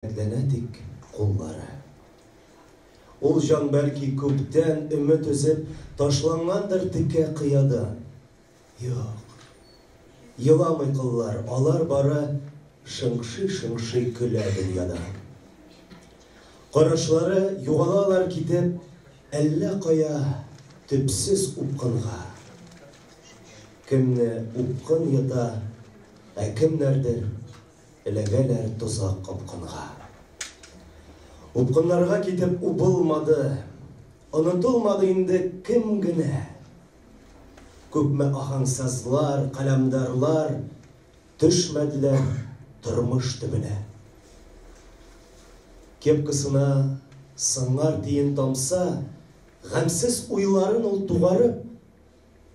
Ләнәтик куллары. Ул жан бәлки күптән өмет өзеп ташлангандыр текә кыядан. Юк, еламый кыллар, алар бары шыңшый-шыңшый көлә дөньядан. Карашлары югалалар китеп, әллә кая төпсез упкынга. Кемне упкын йота, кемнәрдер эләгәләр тозак капканга. Упкыннарга китеп убылмады, онытылмады инде кем генә. Күпме ахаңсазлар, каләмдарлар төшмәделәр тормыш төбенә. Кепкасына сыңар тиен тамса, гамсез уйларын ул тугарып,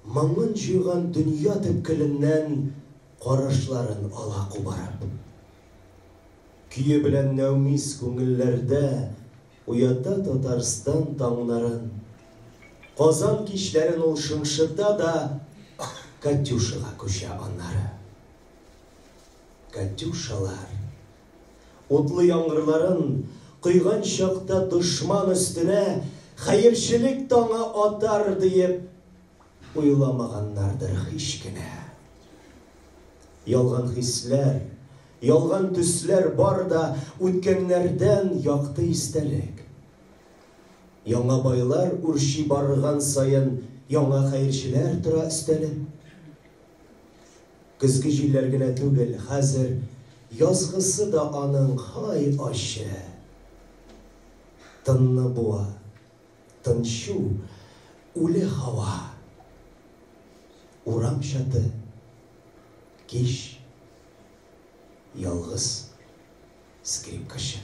маңын җыйган дөнья төпкеленнән карашларын ала кубарып. Көйе белән нәүмис күңелләрдә уята Татарстан таңнарын. Казан кичләрен ул шыңшыта да Катюшага күчә аннары. Катюшалар утлы яңгырларын койган чакта дошман өстенә хәерчелек таңы атар диеп уйламаганнардыр һич кенә. Ялган хисләр, ялган төсләр бар да үткәннәрдән якты истәлек. Яңа байлар үрши барган саен яңа хәерчеләр тора өстәлеп. Көзге җилләр генә түгел, хәзер язгысы да аның хай ачы. Тынны буа, тынчу, үле һава. Урам чаты, киш, ялгыз скрипкашы.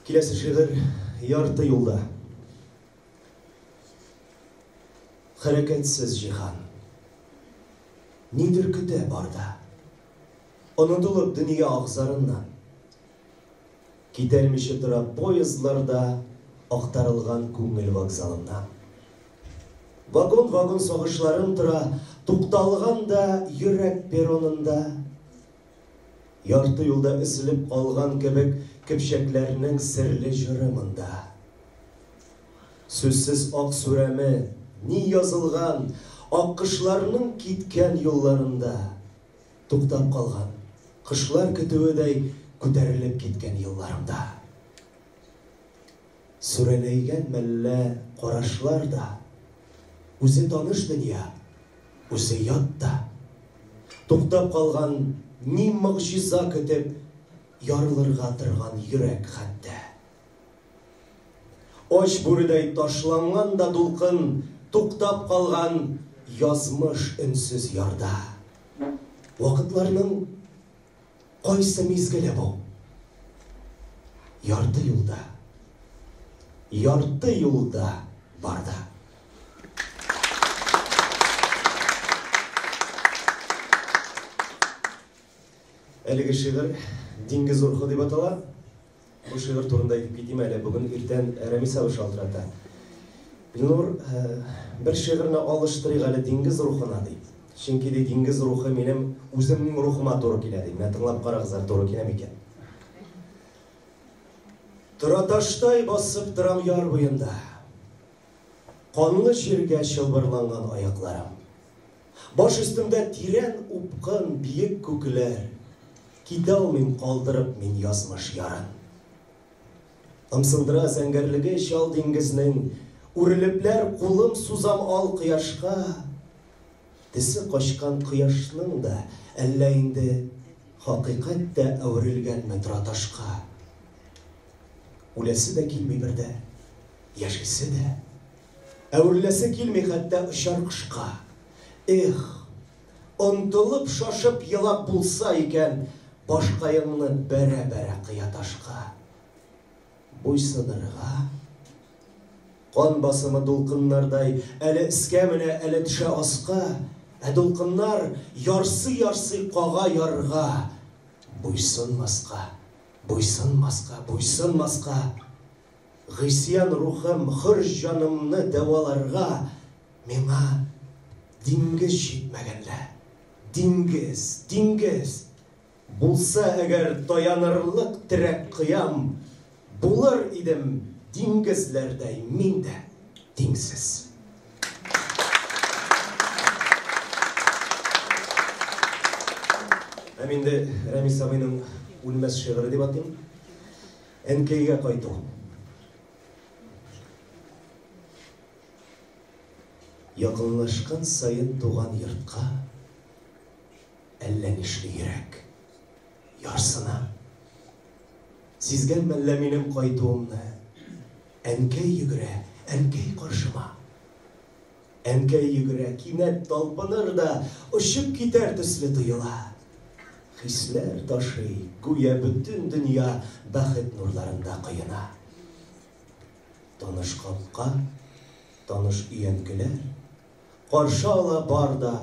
Киләсе шигырь ярты юлда. Хәрәкәтсез җиһан. Нидер көтә барда. Онытылып дөнья агзарыннан. Китәрмичә тора поездларда актарылган күңел вокзалыннан. Вагон-вагон сагышларын тора, тукталган да йөрәк перронында. Ярты юлда эзелеп калган кебек көпчәкләрнең серле җырымында. Сүзсез ак сүрәме, ни язылган, ак кышларның киткән юлларында. Туктап калган, кышлар көтүедәй күтәрелеп киткән елларымда. Сүрәләйгән мәллә карашлар да, үзе таныш дөнья, үзе ят да. Туктап калган, ни могҗиза көтеп, ярылырга торган йөрәк хәтта. Оч бүредәй ташланган да дулкын, туктап калган язмыш өнсез ярда. Вакытларның кайсы мизгеле бу? Ярты юлда барда. Әлеге шигырь Диңгез урхы дип атала. Бу шигырь турында әйтеп китим әле, бүген иртән Рәмис абый шалтырата. Билнур, бер шигырьне алыштырыйк әле Диңгез рухына дип. Чөнки Диңгез рухы минем үземнең рухыма туры килә дип. Менә тыңлап карагызлар, туры киләме икән? Тораташтай басып торам яр буенда. Канлы җиргә чылбырланган аякларым. Баш өстемдә тирән упкын биек күкләр. Китә алмыйм калдырып мин язмыш ярын. Ымсындыра зәңгәрлеге чал диңгезнең, үрелепләр кулым сузам ал кояшка. Тесе качкан кояшның да әллә инде хакыйкатьтә әверелгәнме тораташка. Үләсе дә килми бердә, яшисе дә. Әвереләсе килми хәтта очар кышка. Эх, онтылып шашып елап булса икән, башкаеңны бәрә-бәрә кыя ташка. Буйсынырга, кан басымы дулкыннардай, әле искә менә, әле төшә аска. Дулкыннар ярсый-ярсый кага ярга. Буйсынмаска, буйсынмаска, буйсынмаска. Гыйсиян рухым, хөр җанымны дәваларга, миңа Диңгез җитмәгәнлә. Диңгез. Булса әгәр таянырлык терәк кыям, булыр идем диңгезләрдәй мин дә диңсез. Мен де Рәмис абайның үлмәс шигыры дип атыйм. Әнкәйгә кайту. Якынлашкан сайын туган йортка, әллә нишле йөрәк ярсына. Сизгән мәллә минем кайтуымны, әнкәй йөгерә, әнкәй каршыма. Әнкәй йөгерә, кинәт талпыныр да, очып китәр төсле тоела. Хисләр ташый, гүя бөтен дөнья бәхет нурларында кыена. Таныш капка, таныш өянкеләр, каршы ала барда,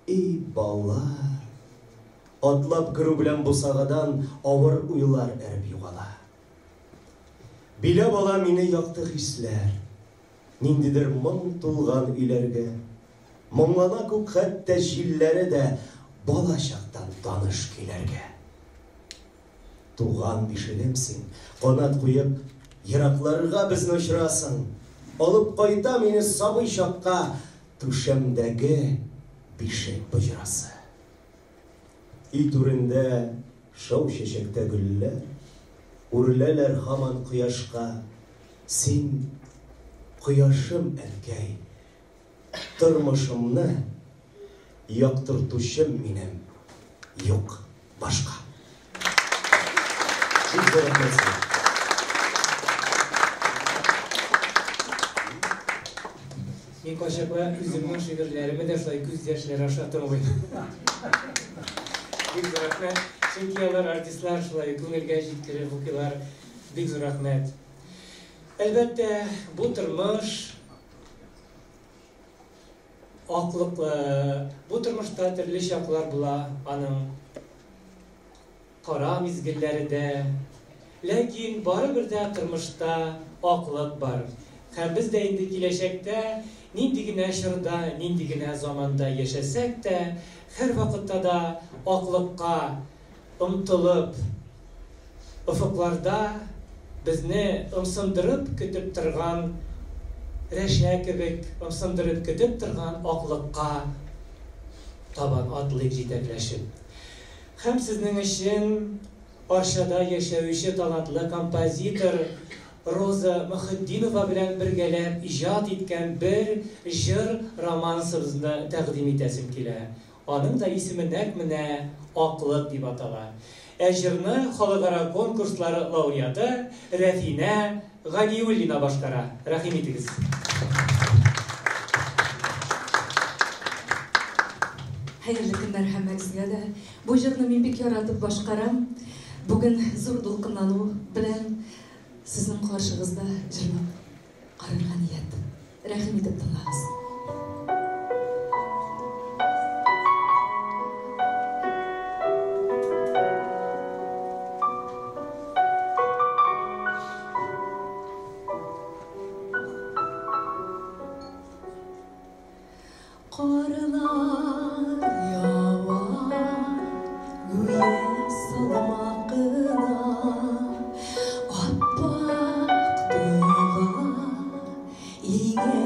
эй балалар. Атлап керү белән бусагадан авыр уйлар әреп югала. Биләп ала мине якты хисләр, ниндидер моң тулган өйләргә. Моңлана күк хәтта җилләре дә бала чактан таныш көйләргә. Туган бишелемсең, канат куеп, еракларга безне очрасың. Алып кайта мине сабый чакка, түшәмдәге бишек пыжрасы. Үй түрендә шау чәчәктә гөлләр, үрләләр һаман кояшка. Син кояшым әнкәй, тормышымны яктыртучым минем юк башка. Мен качакла үземнең шигырьләремә дә шулай күз яшьләре ашатып уйнадым. Бик зур рәхмәт. Чөнки алар артистлар шулай күңелгә җиткереп укыйлар. Бик зур рәхмәт. Әлбәттә, бу тормыш аклыклы. Бу тормышта төрле чаклар була, аның кара мизгелләре дә. Ләкин барыбер дә тормышта аклык бар. Һәм без дә инде киләчәктә нинди генә чорда, нинди генә заманда яшәсәк тә, һәр вакытта да аклыкка омтылып, офыкларда безне ымсындырып көтеп торган рәшә кебек, ымсындырып көтеп торган аклыкка табан атлык җитәкләшеп. Һәм сезнең өчен Арчада яшәүче талантлы композитор Роза Мөхәддинова белән бергәләп иҗат иткән бер җыр романсыбызны тәкъдим итәсем килә. Аның да исеме нәкъ менә Аклык дип атала. Җырны халыкара конкурслары лауреаты Рәфинә Ганиуллина башкара. Рәхим итегез. Хәерле көннәр һәммәгезгә дә. Бу җырны мин бик яратып башкарам. Бүген зур дулкынлану белән сезнең каршыгызда җырлап карарга ният. Рәхим итеп тыңлагыз. Карlar ява гүя салмакына аппак туйга игә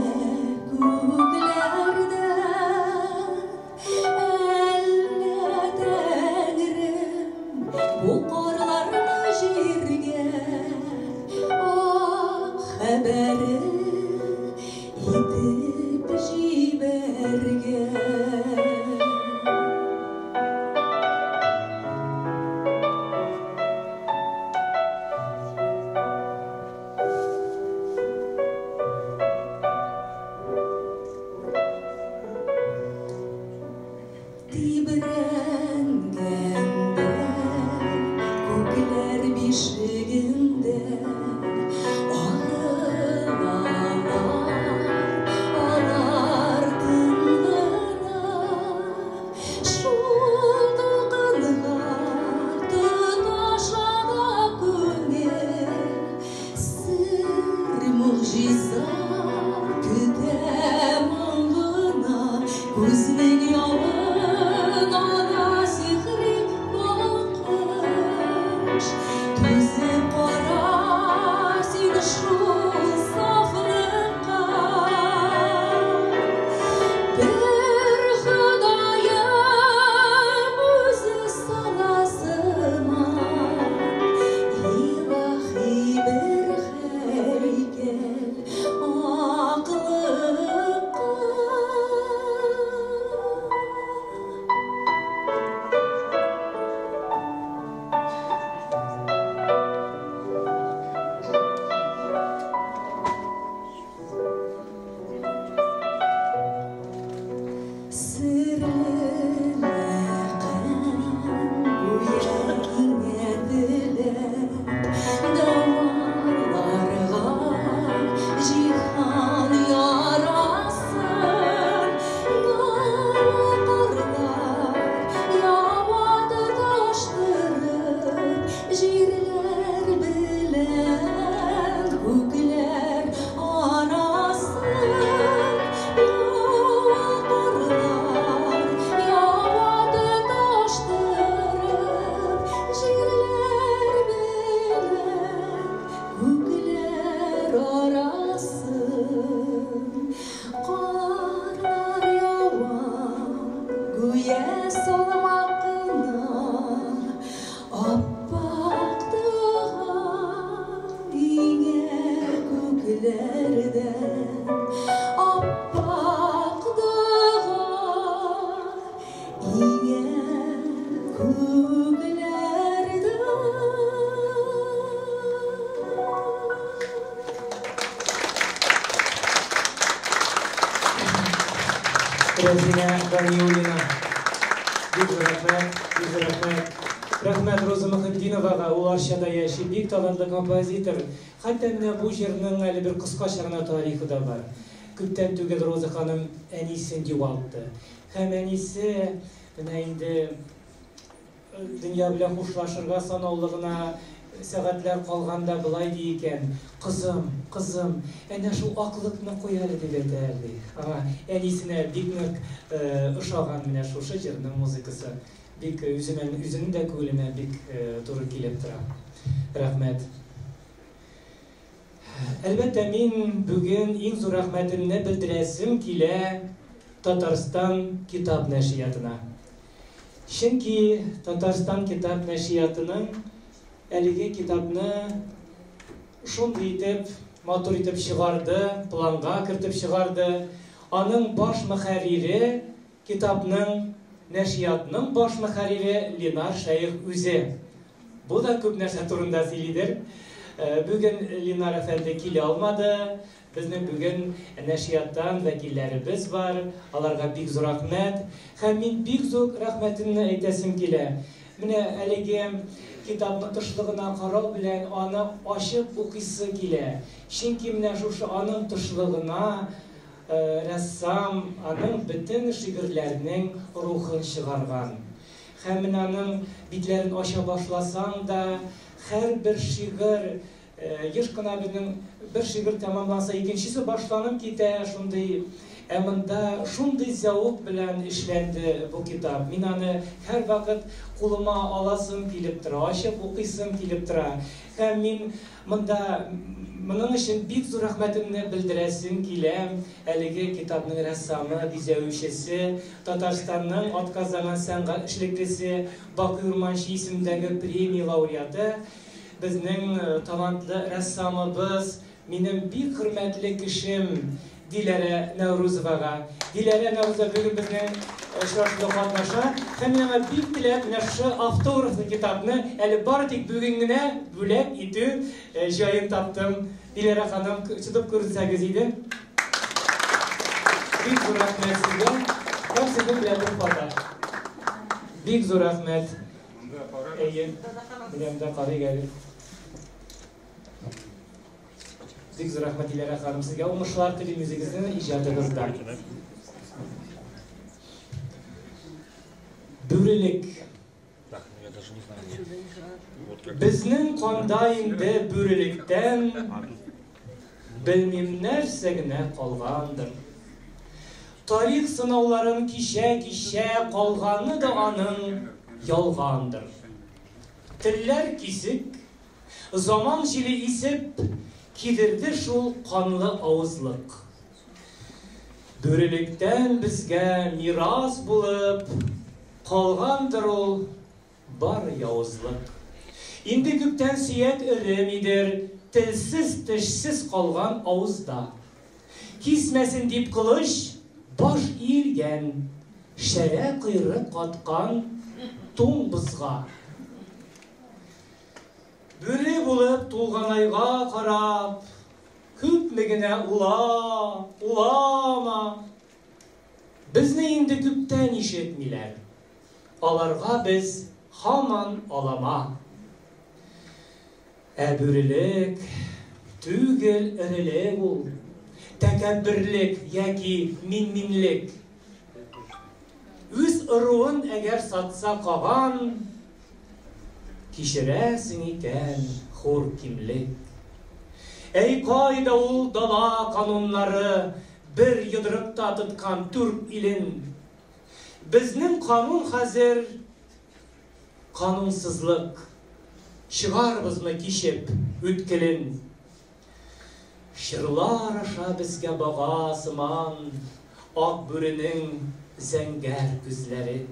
Güye solmakına appaktağan iğne köklerden appaktağan iğne köklerden. Razina Daniyulina. Rahmet Roza Muhammedinovaga, u Arshada yashi, bek talantli kompozitor. Hatta mine bu yerning hali bir qisqa shag'na tarixi da bor. Ko'pdan tugul Roza xonim anisini yuvaltdi. Ham anisi mana endi dunyo bilan xo'shlashirga sanoqligina saatlar qolganda bulay deyken, kızım, ana şu aqlıqni qo'yali deb aytardi. Ama anisine biknik uşağan mine şu şajirning muzikasi bik üzünün de ko'lime bik to'g'ri kelib turadi. Rahmat. Albatta men bugun eng zo'r rahmatimni bildirasım kile Tatariston kitob nashriyatına. Chunki Tatariston kitob nashriyatining haligi kitobni shunday etib motor etib chiqardi, planga kiritib chiqardi. Onun bosh muharriri kitobning nashriyatning bosh muharriri Linar Shayx o'zi. Bu da ko'p narsa turunda siylidir. Bugün Linar efendi kile olmadı. Bizning bugun nashriyatdan vakillarimiz var. Alarga bek zo'r rahmat. Ham men bek zo'r rahmatimni aytasim kela. Mine haligi kitobni tishlig'ini qarab bilan onu ochib o'qisi kela. Chunki mana shu onun tishlig'ini rassam onun bütün shi'rlarining ruhini chiqargan. Ham uning bitlarini ocha boshlasang da her bir shi'r yışkına bizning bir shi'r tamamlansa ikinchisi boshlanib keta shunday. Amanda shunday zavq bilan ishlendi bu kitob. Men uni har vaqt qo'lima olasım kelib tura, ochib o'qisam kelib tura. Ham men bunda buning uchun bek zo'r rahmatimni bildirasim kelam. Haligi kitobning rassomi, dizayuvchisi, Tataristonning otqazagan san'at ishliklisi Boku Urmanchi ismidagi premiya laureati, bizning talantli rassomimiz, mening bek hurmatli kishim Dilara Navro'zovaga. Dilara Navro'zova bugun bizning ishtirokida qatnashadi. Hamma bek tilab shu avtografli kitobni hali bordik bugungina bo'lak etib joyini topdim. Dilara xonim chidab ko'rsangiz edi. Bek zo'r rahmat sizga. Ham sizga bilan bir foto. Bek zo'r rahmat. Bilamda qariga. Bek zo'r rahmat Dilara xonim sizga o'mishlar tili muzikangizni ijodingizda. Bo'rilik. Bizning qondayinde bo'rilikdan bilmem narsagina qolgandir. Tarix sınavların kişe qolgani da onun yolgandır. Tiller kisik, zaman jili isip kidirdi şul qanlı ağızlık. Bo'rilikdan bizga miras bulup qolgandır ol bar yavuzlık. Indi kökten siyet üremidir, tilsiz tişsiz qolgan ağızda. Kismesin dip kılıç, baş irgen, şere kıyrık qatqan tun bızga. Böre bulup tuğan ayga qarab, köpmegine ulama. Bizni indi köpten işetmiler. Alarga biz haman alama. Börelik, tügel irilik ol. Tekebbürlik yaki minlik. Üz ırığın eğer satsa qagan, kişiresin iten hor kimlik. Ey kayda ol dala kanunları, bir yudrukta tutkan Türk ilin. Bizning kanun hazır, kanunsızlık. Çıgar bizni kişip ütkilin. Şırlar aşa bizge bağa sıman, ak bürünün zəngər güzləri.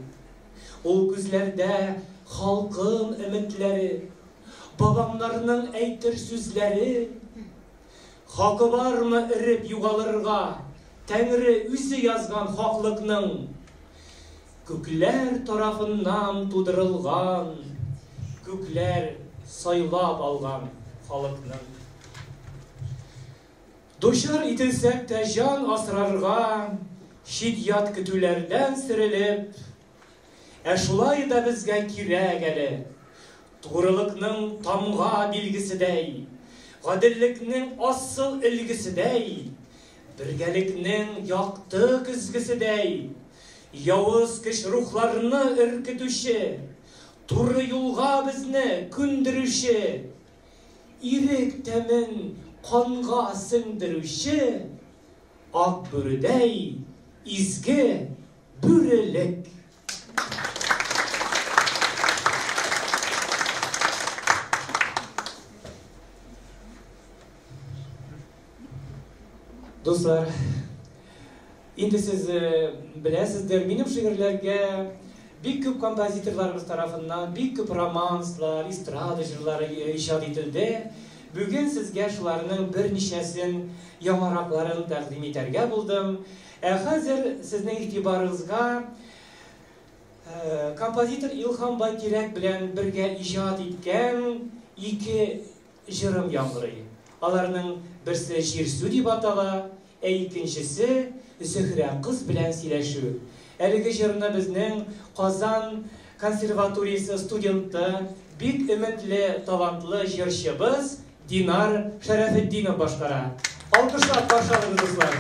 O güzlərdə xalqın ümitləri, babamlarının eytir süzləri. Haqqı varmı irib yuğalırğa, Tengri üzü yazgan haqlıqның, Köklər tarafından tudırılğan, Köklər saylab alğan xalqның. Duşar itilsək də can asrarğa, Şiddət kütülərdən sirilib, Şulay da bizgə kirək əli, Tuğrılıqның tamğa bilgisidəy, Gadillikning asıl ilgisidey, birgelikning yaktı küzgisidey, Yavuz kış ruhlarını ürkütüşü, Turru yolga bizni kündürüşü, İrik temin kanğa sindürüşü, Ak bürüdey, izgi, bürülük. Dostlar, indi siz biləsizdir, benim şiirlərə bir köp kompozitorlarımız tarafından bir köp romanslar, istrada jırları icad edildi. Bugün sizge şularının bir nişəsin yamaraqlarını təqdim etərgə buldum. Hazır sizin itibarınızga kompozitor İlham Baytirək bilen birgə icad etken iki jırım yağırı. Alarının birisi şiir su deb atala, ikincisi Zühre kız bilen сөйләшү. Әлеге жырны безнең Казан консерваториясы студенты, бик өметле, талантлы җырчыбыз Динар Шәрәфетдинов башкара. Алкышлап каршы алыгыз, дуслар.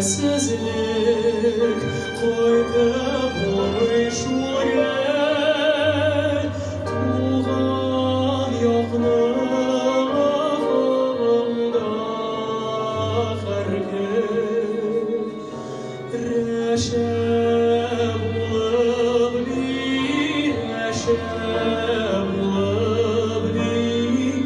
Вәгъдәсезлек қойды ой шуя туған яқнығымда әркім рәшә болып бир рәшә болып бир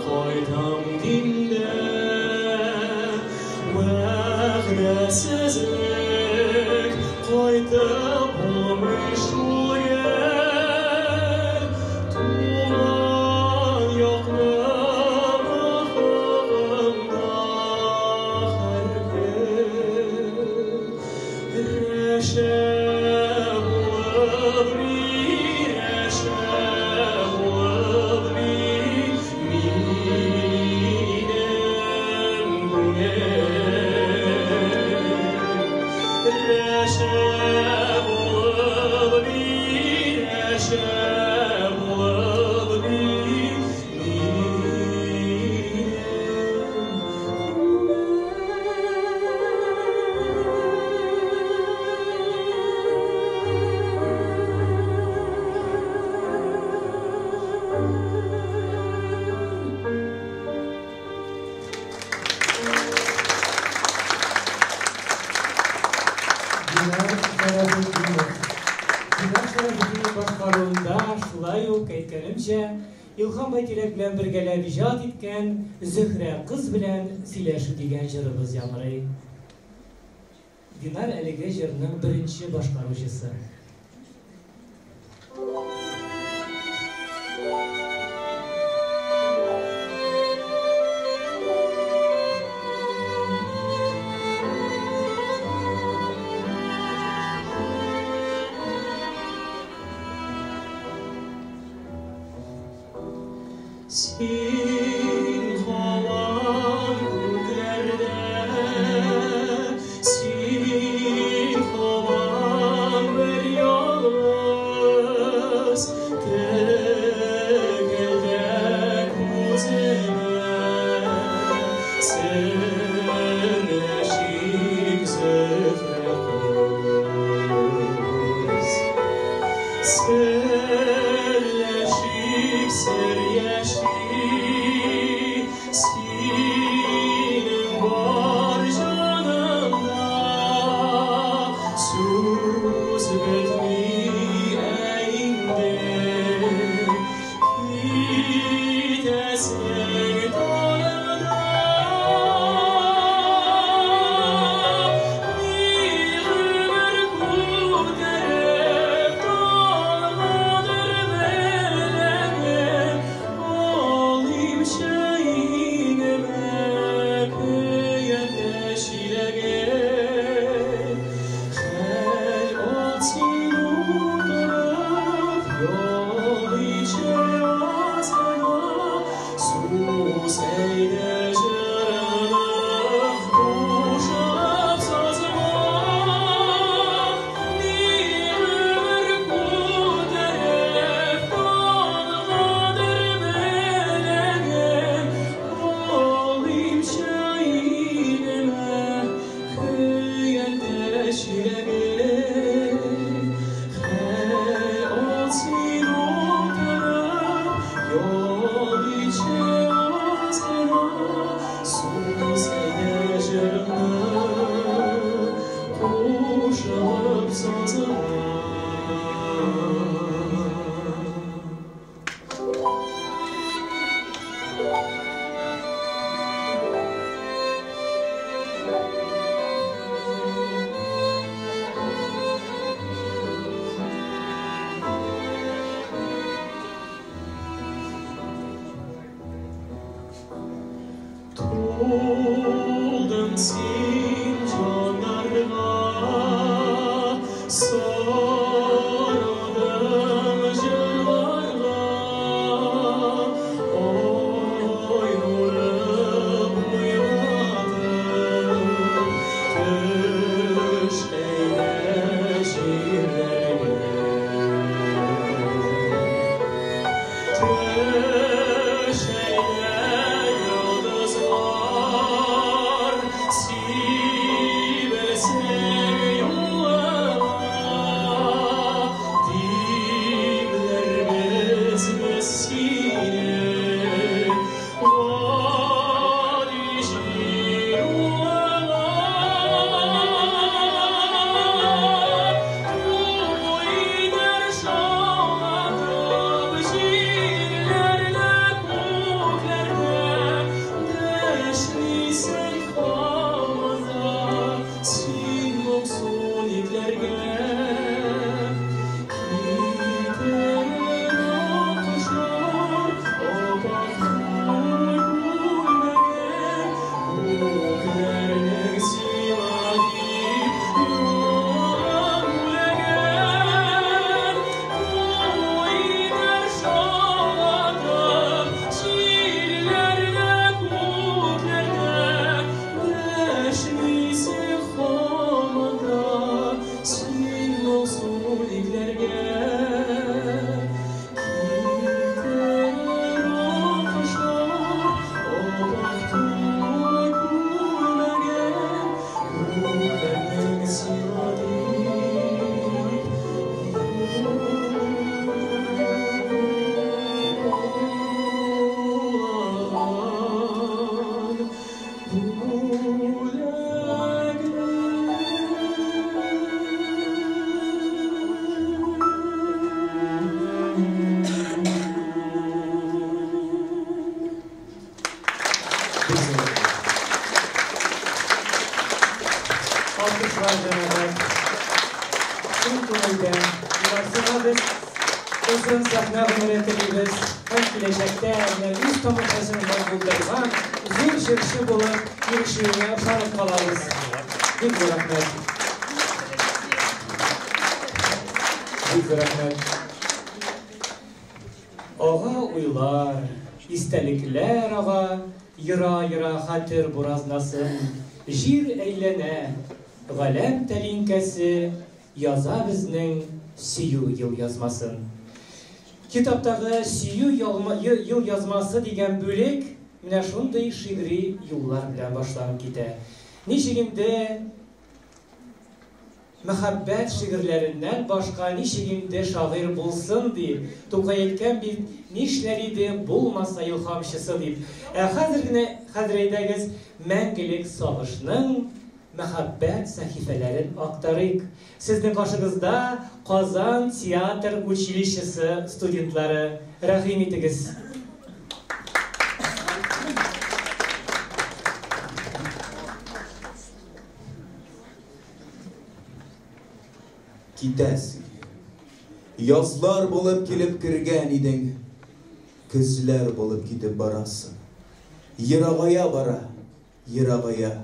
Қойтам динде вәгъдәсезлек қойды болмыш ойы туған яқнығымда әркім рәшә болып бир рәшә болып бир минем күңел рәшә болып бир рәшә болып бир Динар Шәрәфетдинов башкаруында шулай ук әйткәнемчә Илһам Байтирәк белән бергәләп иҗат иткән Зөһрә кыз белән сөйләшү дигән җырыбыз яңгырый. Динар әлеге җырның беренче башкаручысы. Син һаман күкләрдә, син һаман бер ялгыз, тегелдәк үземә, серләшик Зөһрә кыз. Серләшик сер яши, синең бар җанымда, сүз бетми инде, китәсең тонымда. Ни гомер күтәреп талгадыр беләгем, алыйм чәйнемә көянтә чиләген. Хәл алсын утырып, ялгыйча язгыма, сүз әйдә җырым кушып сазыма. Ни гомер күтәреп талгадыр беләгем, алыйм чәйнемә көянтә чиләген. Хәл алсын утырып, ялгыйча язгыма, сүз әйдә җырымны кушып сазыма. Sin canlarına sarıldım yıllarla. Oy nurum uyumadım. Düş eyle şiirlerine. Düş eyle yıldızlar. Siversen yollara. Diblerimiz mesire. Vadi şiirler. Uyder şaladım şiirlerle kuklerde. Deşlisen havada sin moksuliklerge. Gider akışlar o bakmay kulmeye. Kuklernek simadi yuvamuleger. Uyder şaladım şiirlerle kuklerde. Deşlisen havada sin moksuliklerge. Alkışlar Cenab-ı Tüm gönülden, üniversitede biz özün sahne öğretiliriz. Hem gelecekte, yüz tomurcasından buldayman, zor şirşi bulup, yürüyüşüne şarap kalarız. Büyük bir rahmet. Büyük bir rahmet. Ağa uylar, istelikler ağa, yıra hatır buraznasın, jir eylene, galem telinkesi, yaza bizning siyu yıl yazmasın. Kitaptagı siyu yıl yazması degen bölek, mine şunday şiiri yıllar bilen başlanıp kite. Nişigimde muhabbet şiirlerinden başka nişigimde şair bulsun deyip, Tokay etken bir nişleri de bulmasa ilhamşısı deyip, hazıreydegiz Мәңгілік savaşının muhabbet sahifelerin aktarık. Sizin karşınızda Kazan Tiyatr Училищесі studentları. Rahim etiniz. Kitesi. Yazlar bulup gelip kirgen idin. Kızlar bulup gidip barasın. Yırağaya bara, yırağaya.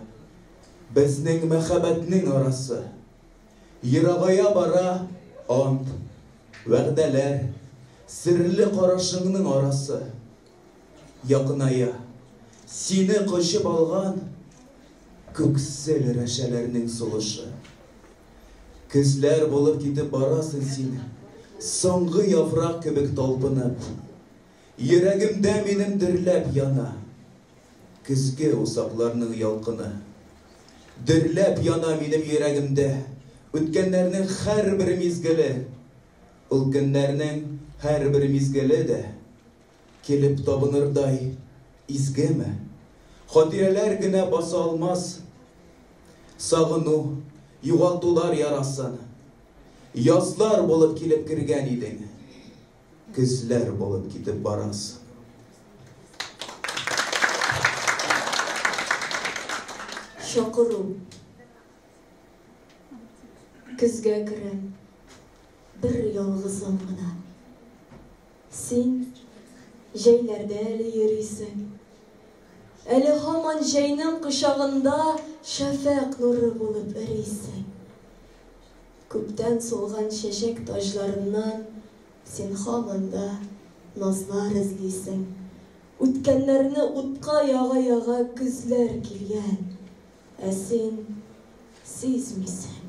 Bizning muhabbetning arası. Yırağaya bara, ant, vəgdələr, sirli qarашыңның arası. Yakınaya, seni koşup algan, köksel rəşələrinin suluşı. Kızlar bulup gidip barasın seni, soңғы yaprak kebek talpınıp. Yüreğimde benim dirlep yana, küzge usaklarının yalqını. Dirlep yana benim yüreğimde, ötkenlerinin her bir mizgili, ülkenlerinin her bir mizgili de, kelip tabınırday izgeme. Hatireler güne basa almaz, sağını, yuvaltılar yarasın. Yazlar bulup kelip kirgen idin, kızlar bulup gidip barasın. Şokurum, kızga giren bir yalgızım gına. Sen jeylerde yürüysen, Әлі хаман жәйнің құшағында шәфәқ нұры болып әрейсің. Көптен солған шешек тажларынан сен хаманда назлар ізлейсің. Үткәнләрні утқа яға-яға күзләр келген. Сен сезмейсің.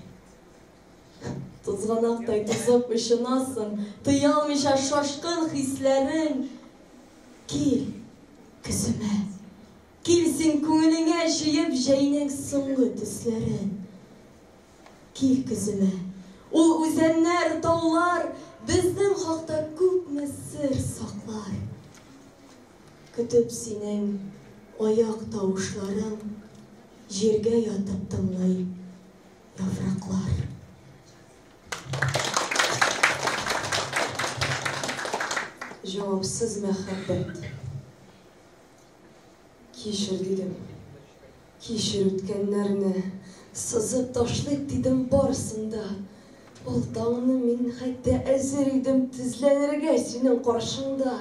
Тузғанақтай тузып ұшынасың, тыялмыша шашқын хисләрің. Кел күзіме, келсін көңіліңе жиып жәйнің соңғы түсләрін. Кел күзіме, ол үзәннәр, таулар біздің хақта күпме сыр сақлар. Күтіп сенің аяқ тауышларың, жерге ятып тыңлай яфрақлар. Cevapsız mehabbet. Kişir dedim. Kişir ütkenlerine sızıp taşlık dedim barısında. Oltağını min hatta əzir idim tizlenirge senin karşında.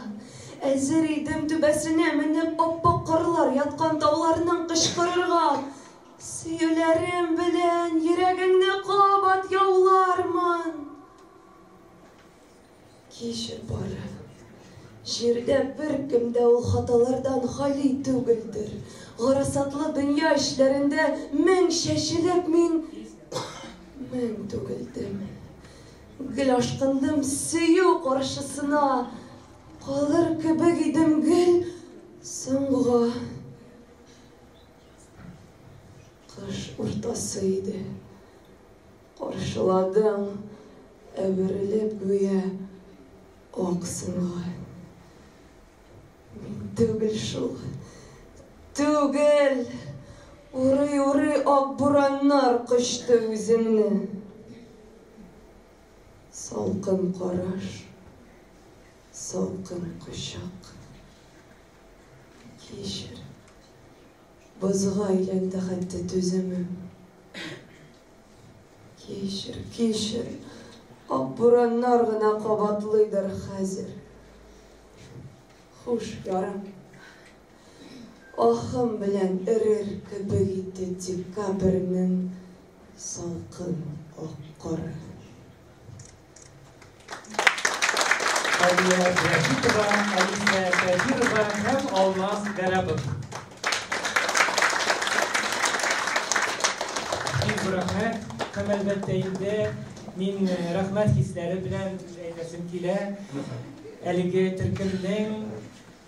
Əzir idim tübesine minip bappak karılar yatkan dağlarından kışkırırga. Süyülerim bilen yüreğinde qabat yavlarman. Kişir barı. Жерде бір кімді ол хаталардан хали түгілдір. Ғарасатлы дүния ішлерінде мен шешіліп мен түгілдім. Гүл ашқындым сүйу қаршысына. Қалыр кібік едім гүл соңға. Қыш ортасы еді. Қаршыладың әбіріліп гөе оқсынға. Түгіл шул, түгіл, уры-уры ақ бураннар қышты өзімні. Салқын қараш, салқын құшақ. Кешір, бызға айленді қатты төзімім. Кешір, ақ бураннар ғына қабатлыйдар қазір. Хуш ярым. Ахым білән үрір кібік етті декабрінің салқын аққары. Алия Рашитова, Алисия Кадирова һәм Алмаз Гарапов. Бик рәхмәт. Һәм әлбәттә инде мин рәхмәт хисләре белән әйтәсем килә. Әлеге төркемнең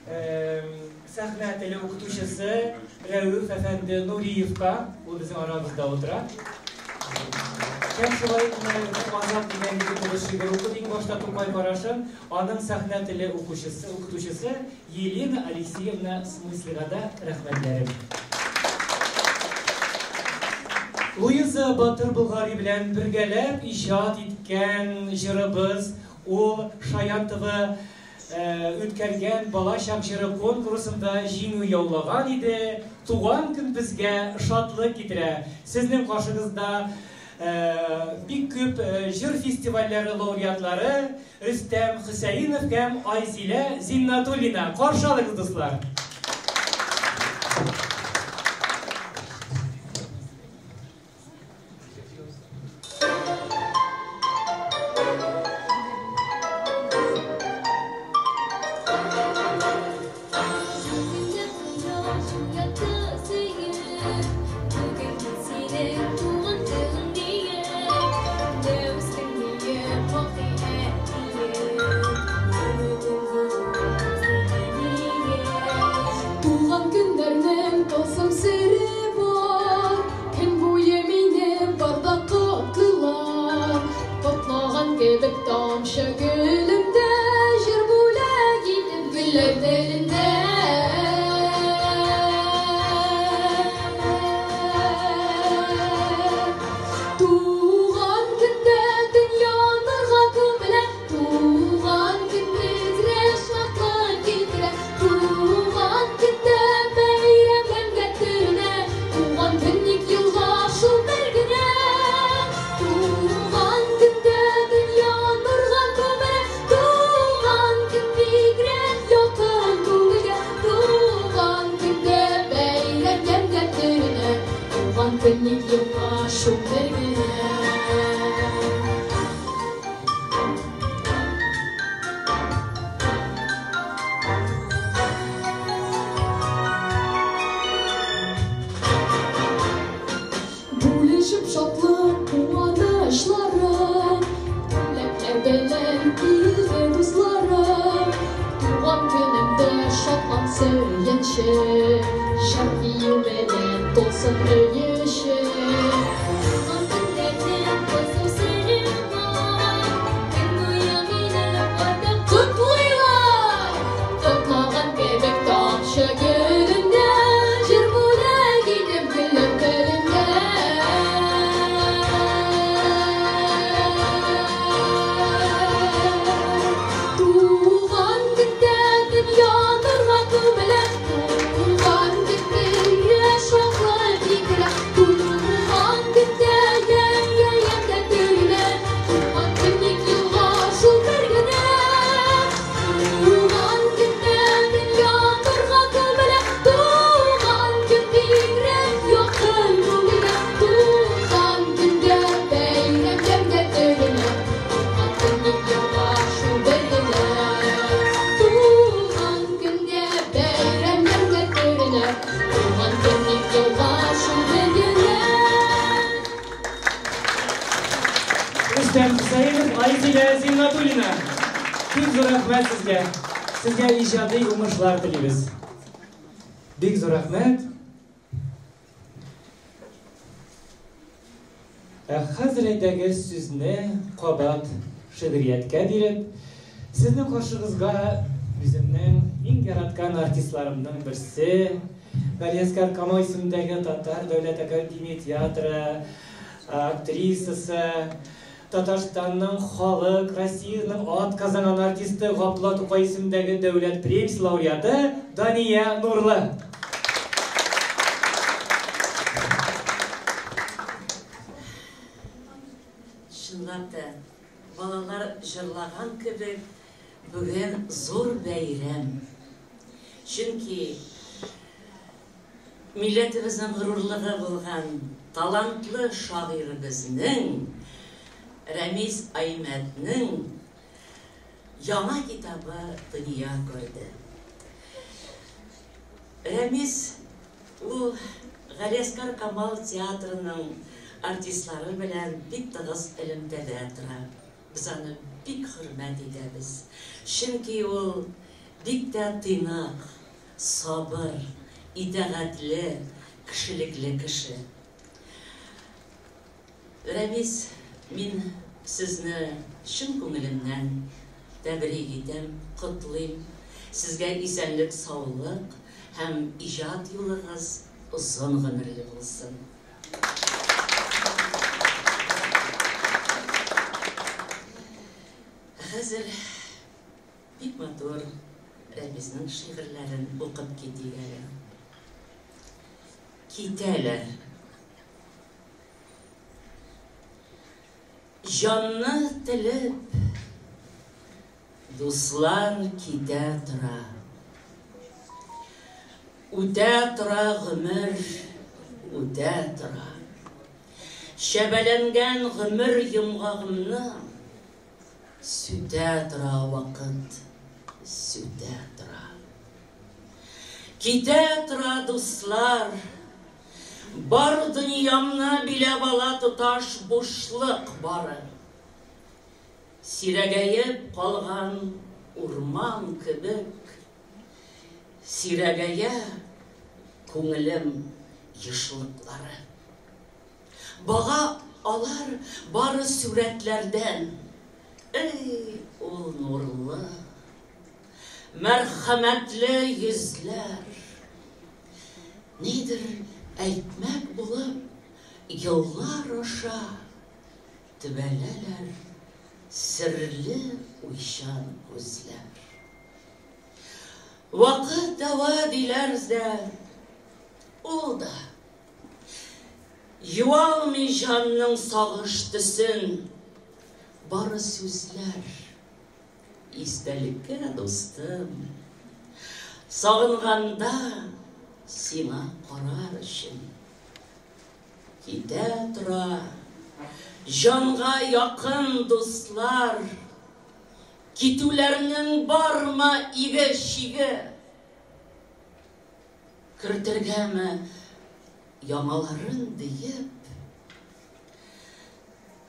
сәхнә теле укытучысы Рәүф әфәнде Нуриевка, ул безнең арабызда утыра. Һәм шулай Азат дигән шигырь укыды иң башта Тукай карашын, аның сәхнә теле укытучысы Елена Алексеевна Смыслега да рәхмәтләрем. Луиза Батыр Болгари белән бергәләп иҗат иткән җырыбыз ул Шаятова үткәргән балачак җыры конкурсында җиңү яулаган иде. Туган көн безгә шатлык китерә. Сезнең каршыгызда бик күп җыр фестивальләре лауреатлары Рөстәм Хөсәенов һәм Айзилә Зиннатуллина. Каршы алыгыз, дуслар. Yeah. Buluşup şoklu kuvvetleşlere, leblebeler ilgi dostlara, Tuğan günümde şoklan söyleyenşe, şarkıyı belen dolsun öyüşe. Rüstem Hüseyinov, Ayzile Zinnatulina. Big zo'r rahmat sizga. Sizga ijodiy umishlar tilaymiz. Big zo'r rahmat. Hazırdagi sizni qobat shivriyatga berib, sizning qarshingizga o'zimning eng yaratgan artistlarimdan birisi, Galyazkar Kamoy ismidagi Tatar davlat akademiya teatri aktrisasi, Tataristonning xalq, Rossiyaning otqazanan artisti G'oflat To'qay ismidagi davlat premiyasi laureati Daniya Nurli. Шынлап та, балалар жырлаған кебек, бүген зор бәйрәм. Чөнки милләтебезнең горурлыгы булган талантлы шагыйрыбызның Рәмис Аймәтнең яңа китабы дөнья күрде. Рәмис ул Галяскар Камал театрының артистлары белән бик тыгыз элемтәдә тора. Без аны бик хөрмәт итәбез. Чөнки ул бик тә тыйнак, сабыр, итәгатьле, кешелекле кеше. Рәмис, мин сезне чын күңелемнән тәбрик итәм, котлыйм. Сезгә исәнлек, саулык һәм иҗат юлыгыз озын гомерле булсын. Хәзер бик матур Рәмиснең шигырьләрен укып китик әле. Китәләр. Җанны телеп, дуслар китә тора. Үтә тора гомер, үтә тора. Шәбәләнгән гомер йомгагымны сүтә тора вакыт, сүтә тора. Китә тора дуслар, бар дөньямны биләп ала тоташ бушлык бары. Сирәгәеп калган урман кебек, сирәгәя күңелем йышлыклары. Бага алар бары сүрәтләрдән. Эй, ул нурлы, мәрхәмәтле йөзләр. Нидер әйтмәк булып, еллар аша төбәләләр серле уйчан күзләр. Вакыт дәва диләр дә, ул да юалмый җанның сагыш төсен. Бары сүзләр, истәлеккә достым, сагынганда сиңа карар өчен. Китә тора Жанға якын достар, китүләрнең барма иге шиге, кертергәме яңаларын диеп,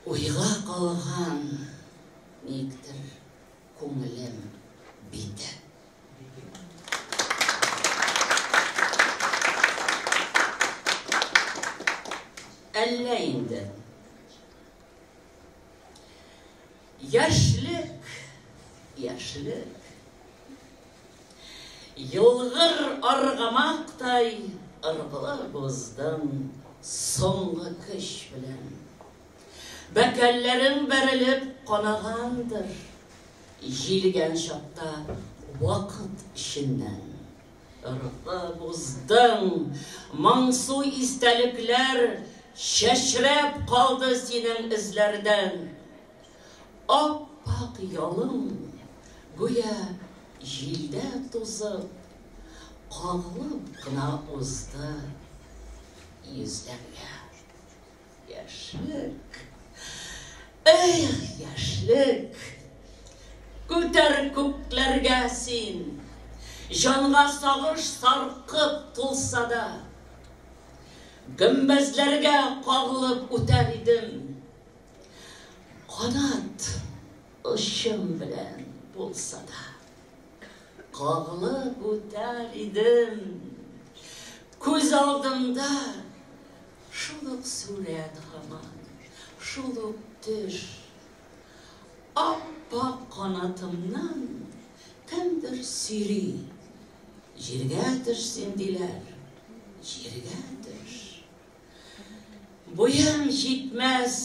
уйга калган никтер күңелем бите. Әллә инде яшьлек Йылгыр аргамактай ыргылы боздың соңгы көч белән. Бәкәлләрен бәрелеп канагандыр, җилгән чакта вакыт эченнән. Ыргылы боздың моңсу истәлекләр чәчрәп калды синең эзләрдән. Аппак ялың гүя җилдә тузып, кагылып кына узды йөзләргә. Яшьлек, эх, яшьлек, күтәр күкләргә син, җанга сагыш саркып тулса да, гөмбәзләргә кагылып үтәр идем. Канат ышым белән булса да, кагылып үтәр идем. Күз алдымда шул ук сүрәт һаман, шул ук төш. Аппак канатымнан кемдер сөйри. Җиргә төшсен диләр, җиргә төш. Буям җитмәс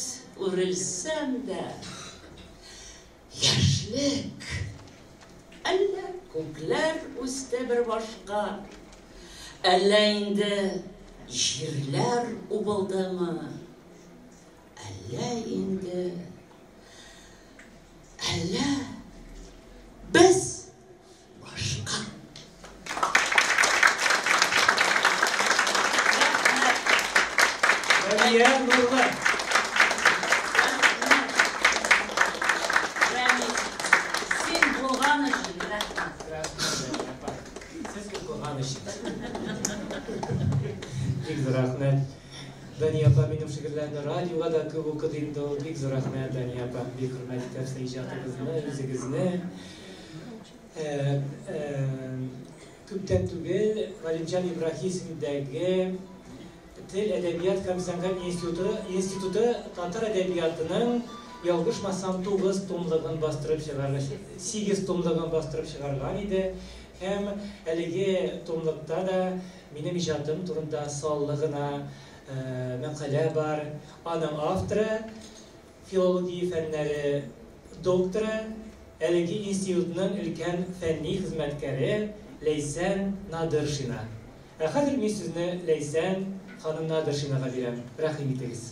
үрелсәм дә, яшьлек, әллә күкләр үсте бер башка, әллә инде җирләр убылдымы, әллә инде, әллә без башка. Рәмия Нурлы. Бик зур рәхмәт. Дания апа, минем шигырьләрне радиога да күп укыдым да, бик зур рәхмәт Дания апа. Бик хөрмәт итәбез иҗатыгызны, үзегезне. Күптән түгел Галимҗан Ибраһимовдәге Тел әдәбият һәм сәнгать институты татар әдәбиятының ялгышмасам 9 томлыгын бастырып чыгарган, 8 томлыгын бастырып чыгарган иде. Һәм әлеге томлыкта да минем иҗатым турында саллы гына мәкалә бар. Аның авторы, филология фәннәре докторы, әлеге институтның өлкән фәнни хезмәткәре Ләйсән Надыршина. Хәзер мин сезне Ләйсән ханым Надыршинага бирәм. Рәхим итегез.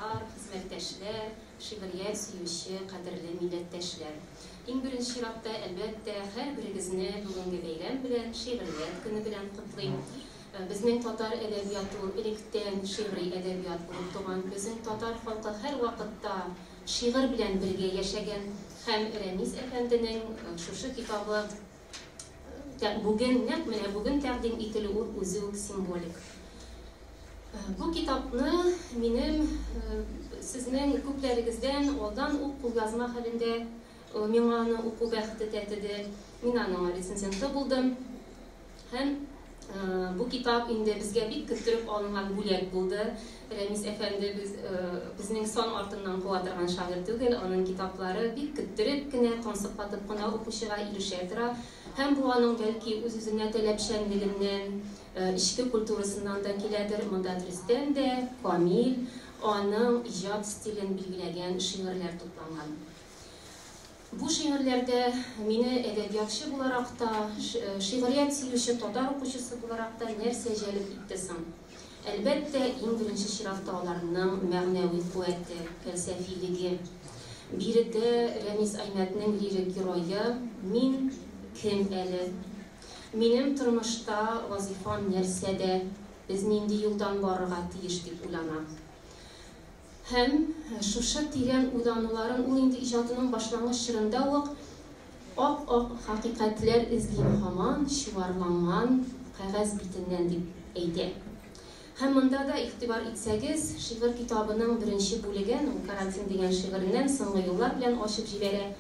Хезмәттәшләр, шигърият сөюче, кадерле милләттәшләр. Иң беренче чиратта, әлбәттә, һәрберегезне бүгенге бәйрәм белән, шигърият көне белән котлыйм. Безнең татар әдәбияты ул электән шигъри әдәбият булып туган. Безнең татар халкы һәр вакытта шигырь белән бергә яшәгән һәм Рәмис әфәнденең шушы китабы бүген, нәкъ менә бүген тәкъдим ителүе үзе үк символик. Бу китапны минем сезнең күпләрегездән алдан ук кулъязма хәлендә миңа аны уку бәхете тәтеде. Мин аның рецензенты булдым. Һәм бу китап инде безгә бик көттереп алынган бүләк булды. Рәмис әфәнде безнең сан артыннан куа торган шагыйрь түгел, аның китаплары бик көттереп кенә, консыклатып кына укучыга ирешә тора. Һәм бу аның бәлки үз-үзенә таләпчәнлегеннән, ичке культурасыннан да киләдер. Монда Дрезден дә, Камил, аның иҗат стилен билгеләгән шигырьләр тупланган. Бу шигырьләрдә мине әдәбиятчы буларак та, шигърият сөюче татар укучысы буларак та нәрсә җәлеп итте соң? Әлбәттә, иң беренче чиратта аларның мәгънәви куәте, фәлсәфилеге. Биредә Рәмис Әймәтнең лирик герое «Мин кем әле?» Минем тормышта вазифам нәрсәдә, без нинди юлдан барырга тиеш дип уйланам. Һәм шушы тирән уйлануларын ул инде иҗатының башлангыч чорында ук ак хакыйкатьләр эзлим һаман чуарланган кагаз битеннән дип әйтә. Һәм монда да игътибар итсәгез, шигырь китабының беренче бүлеген, карантин дигән шигыреннән соңгы юллар белән ачып җибәрә.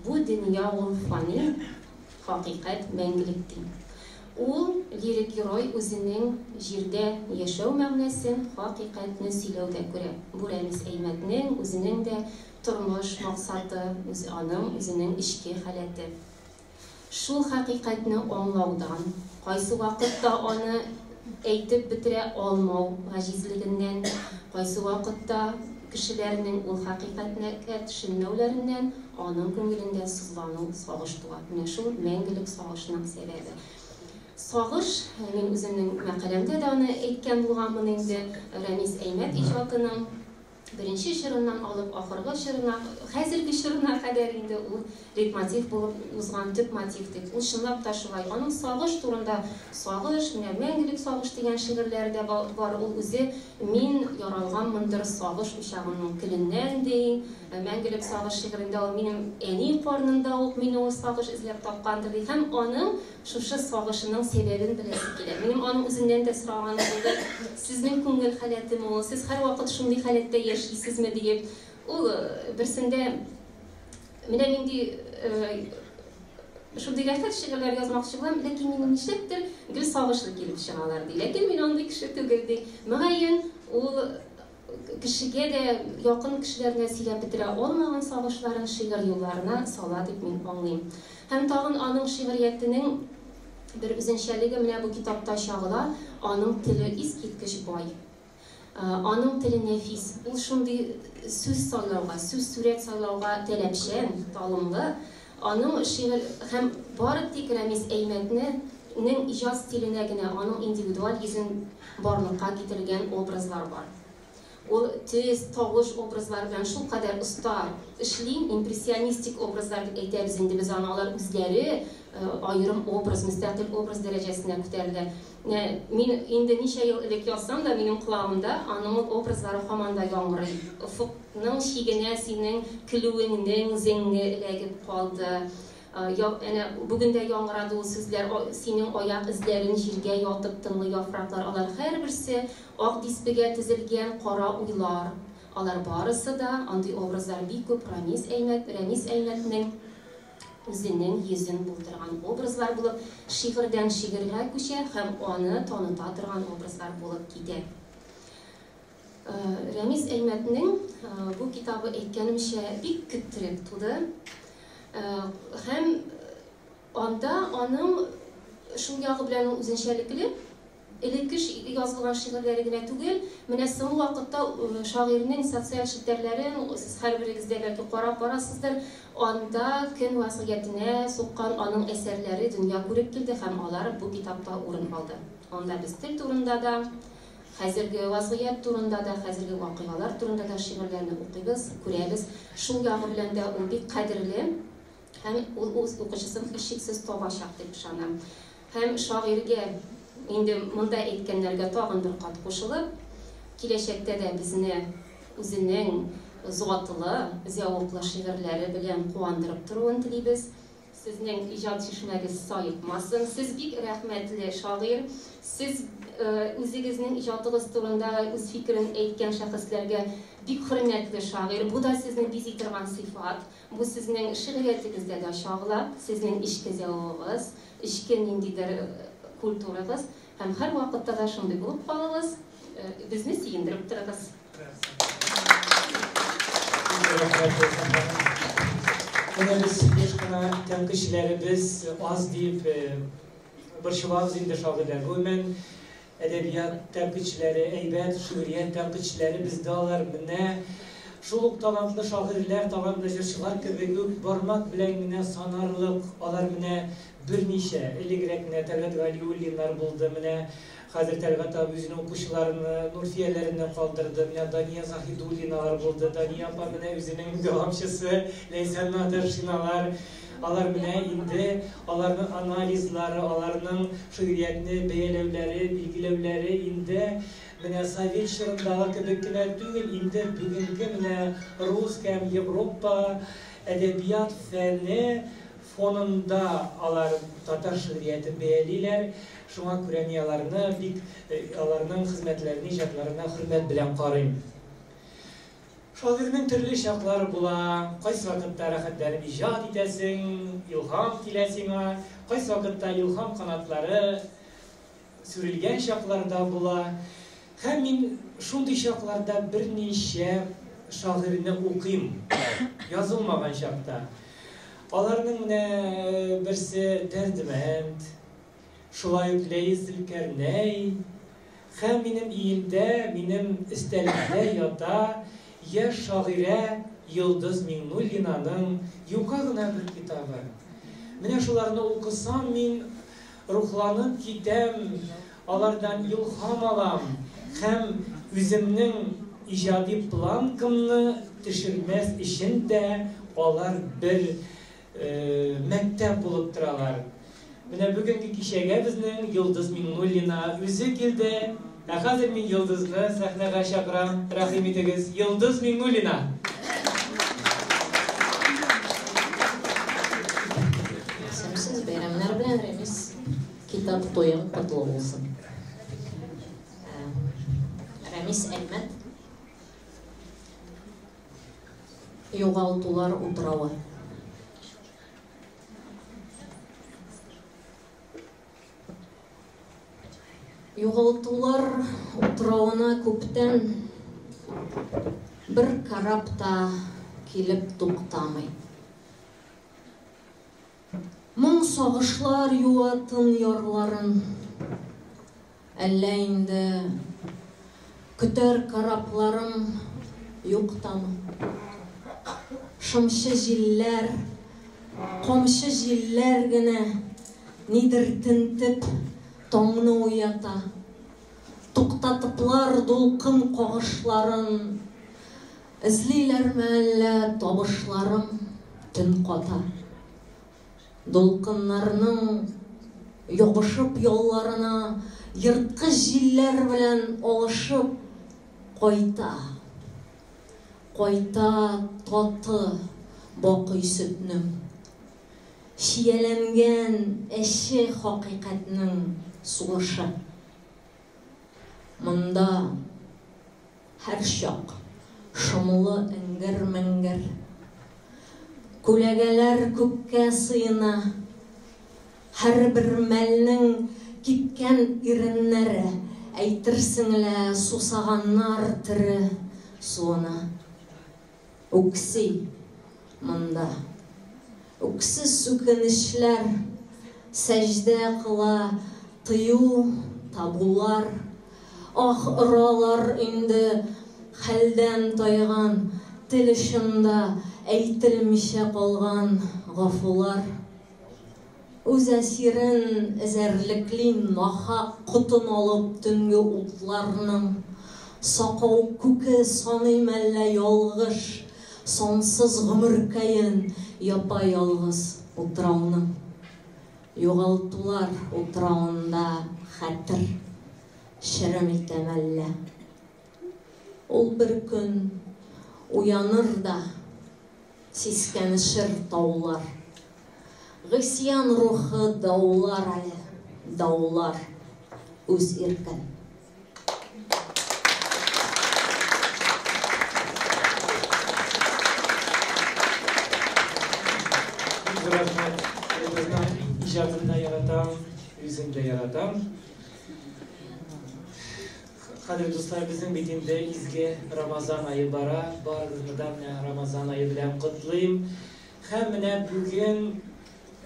Бу дөнья ул фани, хакыйкать мәңгелек ди. Ул лирик герой үзенең җирдә яшәү мәгънәсен, хакыйкатьне сөйләүдә күрә. Бу Рәмис Әймәтнең үзенең дә тормыш максаты, үзенең ички халәте. Шул хакыйкатьне аңлаудан, кайсы вакытта аны әйтеп бетерә алмау гаҗизлегеннән, кайсы вакытта кешеләрнең ул хакыйкатьне төшенмәүләреннән аның күңелендә сызлану, сагыш туа. Менә шул мәңгелек сагышның сәбәбе. Сагыш, мин үземнең мәкаләмдә дә аны әйткән булганмын инде, Рәмис Әймәт иҗатының беренче чорыннан алып ахыргы чорына, хәзерге чорына кадәр инде ул лейтмотив булып узган төп мотив дип. Ул чынлап та шулай. Аның сагыш турында, сагыш, менә мәңгелек сагыш дигән шигырьләрдә бар. Ул үзе мин яралганмындыр сагыш учагының киленнән ди. Мәңгелек сагыш шигырендә ул минем әни карнында ук мине ул сагыш эзләп тапкандыр ди. Һәм аның шушы сагышының сәбәбен беләсе килә. Минем аның үзеннән дә сораганым булды. Сезнең күңел халәтеме ул? Сез һәрвакыт шундый халәттә яшисезме дип. Ул берсендә менә нинди шундый рәхәт шигырьләр язмакчы булам, ләкин минем нишләптер гел сагышлы килеп чыгалар ди. Ләкин мин андый кеше түгел ди. Мөгаен ул кешегә дә якын кешеләренә сөйләп бетерә алмаган сагышларын шигырь юлларына сала дип мин аңлыйм. Һәм тагын аның шигъриятенең бер үзенчәлеге менә бу китапта чагыла, аның теле искиткеч бай. Аның теле нәфис. Ул шундый сүз сайлауга, сүз сурәт сайлауга таләпчән, талымлы. Аның шигырь һәм бары тик Рәмис Әймәтнең иҗат стиленә генә аның индивидуаль йөзен барлыкка китерелгән образлар бар. Ул төз, тавыш образлар белән шул кадәр оста эшлим, импрессионистик образлар дип әйтәбез инде без аналар үзләре аерым образ, мөстәкыйль образ дәрәҗәсенә күтәрелә. Мин инде ничә ел элек язсам да, минем кулагымда аның образлары һаман да яңгырый. Уфукның чигенә синең килүеңнең зеңне эләгеп калды. Бүген дә яңгырады ул сүзләр, синең аяк эзләрен җиргә ятып тынлы яфраклар. Алар һәрберсе ак диспегә тезелгән кара уйлар. Алар барысы да андый образлар бик күп Рәмис Әймәтнең үзенең йөзен булдырган образлар булып, шигырьдән шигырьгә күчә һәм аны таныта торган образлар булып китә. Рәмис Әймәтнең бу китабы әйткәнемчә бик көттереп туды. Һәм анда аның шул ягы белән үзенчәлекле элекке язылган шигырьләре генә түгел, менә соңгы вакытта шагыйрьнең социаль челтәрләрен сез һәрберегездә бәлки карап барасыздыр, анда көн вазгыятенә суккан аның әсәрләре дөнья күреп килде һәм алар бу китапта урын алды. Анда без тел турында да, хәзерге вазгыят турында да, хәзерге вакыйгалар турында да шигырьләрне укыйбыз, күрәбез. Шул ягы белән дә ул бик кадерле һәм ул үз укучысын һичшиксез табачак дип ышанам. Һәм шагыйрьгә инде монда әйткәннәргә тагын бер кат кушылып, киләчәктә дә безне үзенең затлы, зәвыклы шигырьләре белән куандырып торуын телибез. Сезнең иҗат чишмәгез саекмасын. Сез бик рәхмәтле шагыйрь. Сез үзегезнең иҗатыгыз турында үз фикерен әйткән шәхесләргә бик хөрмәтле шагыйрь. Бу да сезне бизи торган сыйфат. Бу сезнең шигъриятегездә дә чагыла. Сезнең ичке зәвыгыз, ичке ниндидер культурагыз һәм һәр вакытта да шундый булып калыгыз. Безне сөендереп торыгыз. Менә без еш кына тәнкыйтьчеләребез аз дип борчылабыз инде шагыйрьләр. Гомумән әдәбият тәнкыйтьчеләре, әйбәт шигърият тәнкыйтьчеләре бездә алар менә шул ук талантлы шагыйрьләр, талантлы җырчылар кебек үк бармак белән генә санарлык. Алар менә берничә элегрәк менә Тәлгать Галиуллиннар булды. Менә хәзер Тәлгать абый үзенең укучыларын Нурфияләренә калдырды. Менә Дания Заһидуллиналар булды. Дания апа менә үзенең дәвамчысы Ләйсән Надыршиналар. алар менә инде аларның анализлары, аларның шигъриятны бәяләүләре, билгеләүләре инде менә Совет чорындагы кебек кенә түгел, инде бүгенге менә рус һәм Европа әдәбият фәне фонында алар татар шигъриятын бәялиләр. Шуңа күрә аларны бик аларның хезмәтләрен, иҗатларына хөрмәт белән карыйм. Шагыйрьнең төрле чаклары була. Кайсы вакытта рәхәтләнеп иҗат итәсең, илһам килә сиңа, кайсы вакытта илһам канатлары сүрелгән чакларда була. Һәм мин шундый чакларда берничә шагыйрьне укыйм, язылмаган чакта. Аларның менә берсе Дәрдмәнд, шулай ук Ләйс Зөлкәрнәй, һәм минем өемдә, минем өстәлемдә ята яшь шагыйрә Йолдыз Миңнуллинаның юка гына бер китабы. Менә шуларны укысам, мин рухланып китәм, алардан илһам алам һәм үземнең иҗади планкамны төшермәс өчен дә алар бер мәктәп булып торалар. Менә бүгенге кичәгә безнең Йолдыз Миңнуллина үзе килде. Ә хәзер мин Йолдызны сәхнәгә чакырам. Рәхим итегез, Йолдыз Миңнуллина. Сез бәйрәмнәр белән Ремис китап туйың котлы булсын. Ремис Әлмәт Югалтулар утравы. Югалтулар утравына күптән бер карап та килеп туктамый. Моң сагышлар юатын ярларын, әллә инде көтәр карапларым юктамы. Шымшы җилләр, камчы җилләр генә нидер тентеп таңны уята. Туктатыплар дулкын кагышларын, эзлиләрме әллә табышларым төн ката. Дулкыннарның ябышып ялларына йырткыч җилләр белән алышып кайта. Кайта таты бакый сөтнең, шияләнгән әше хакыйкатьнең сугышы. Монда һәр чак шомлы эңгер-меңгер, күләгәләр күккә сыена, һәр бер мәлнең кипкән иреннәре, әйтерсеңлә сусаганнар тире суына. Үкси монда, үксез сүкенешләр, сәҗдә кыла тыю табулар, оралар инде хәлдән тайган, тел очында әйтелмичә калган гафулар. Үз әсирен эзәрлекли нахак котын алып төнге утларның, сакау күке саный мәллә ялгыш, сонсыз гомеркәен япа ялгыз утрауның. Югалтулар утрауында хәтер шәрәм итәм әллә. Ул бер көн уяныр да сискәнешер таулар. Гысьян рухы даулар әле, даулар үз иркен. İcadında yaratan, yüzünde yaratan. Kadir dostlar, bizim bitinde izgi Ramazan ayı bara. Barınıdan Ramazan ayı bilen kutlayayım. Hem ne bugün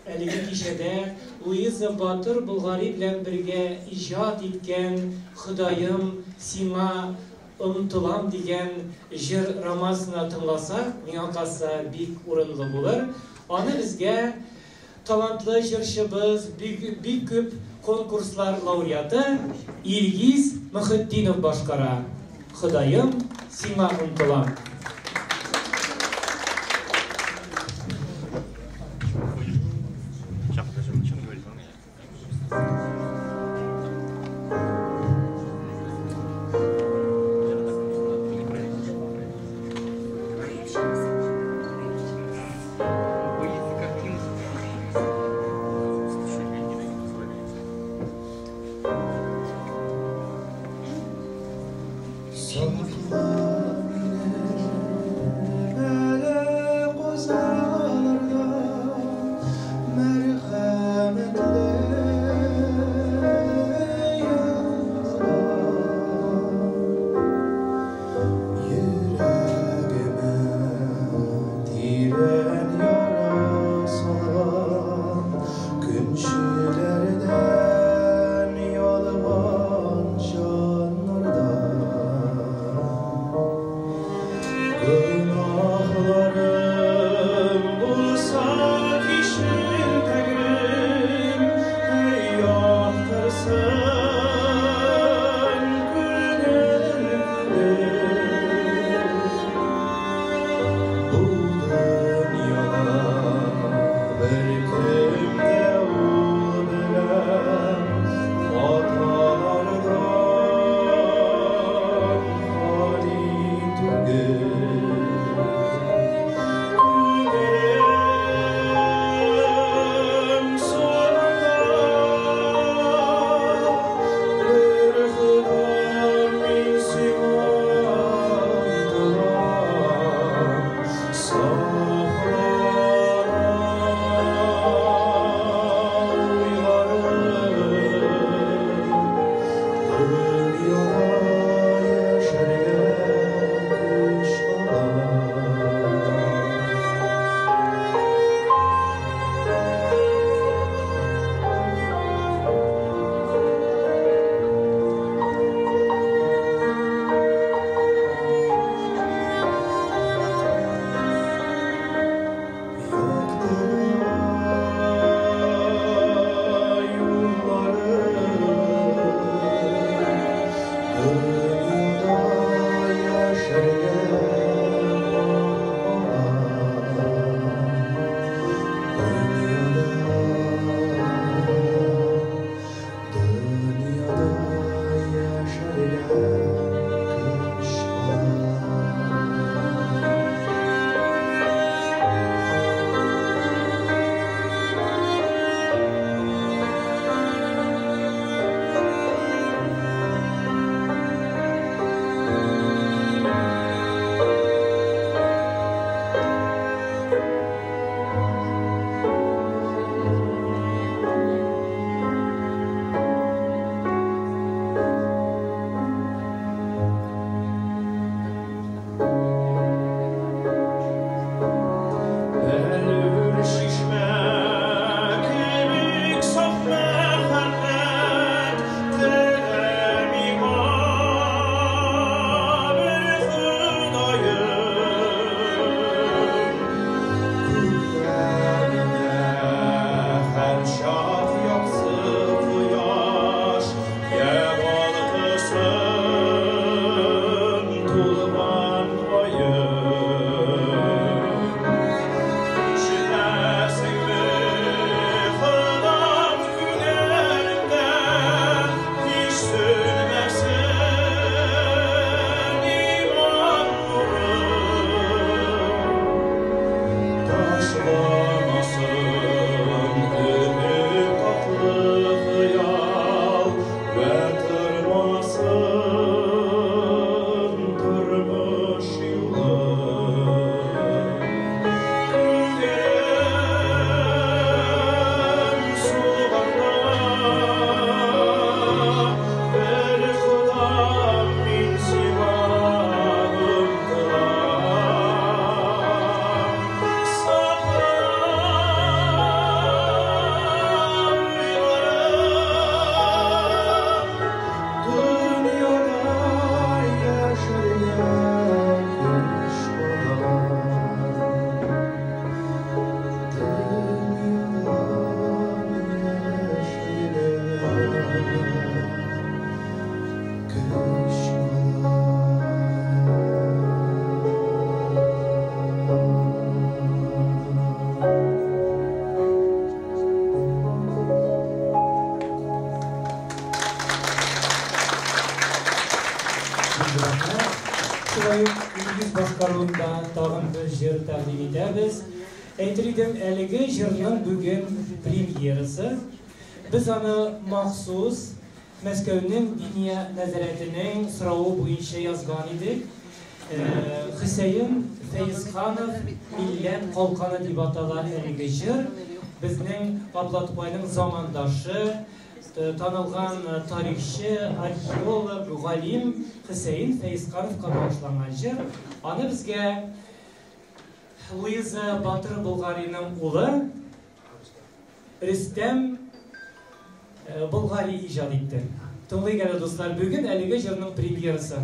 50 kişide Luiza Batır Bulgari bilen birge icat etken Hudayım Sima Umtulam diyen jir Ramazan'ı tınlasak, mine kalsa bik urunlu bulur. Onu bizge talantlı jırşыбыз, bik köp konkurslar laureatı İlgiz Muhitdinov başkara. Hudayım Sima Umtulam. Biz başkarlığında tağın bir jır təqdim edəbiz. Eytirdim, əligi jırının bugün premyerası. Biz onu məxsus Мәскәүнең Диния нәзарәтенең сорауы буенча язган идек. Хөсәен Фәйзханов Милләт калканы дип атала әлеге җыр. Безнең Аблатбайның замандашы, танылган тарихчы, археолог, галим Хөсәен Фәйзхановка багышланган җыр. Аны безгә Луиза Батыр Болгариның улы Рөстәм Болгари иҗат итте. Тыңлыйк әле дуслар, бүген әлеге җырның премьерасы.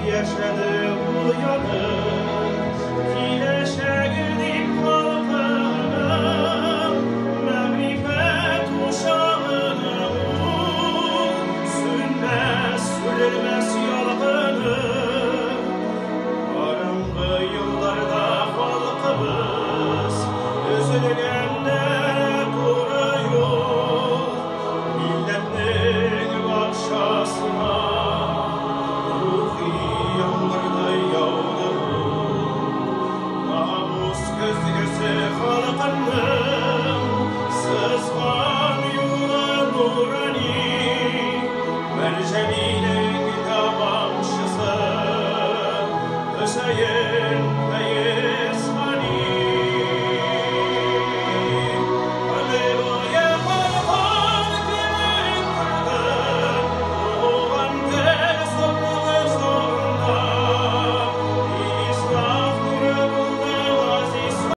Yaşadı uyanır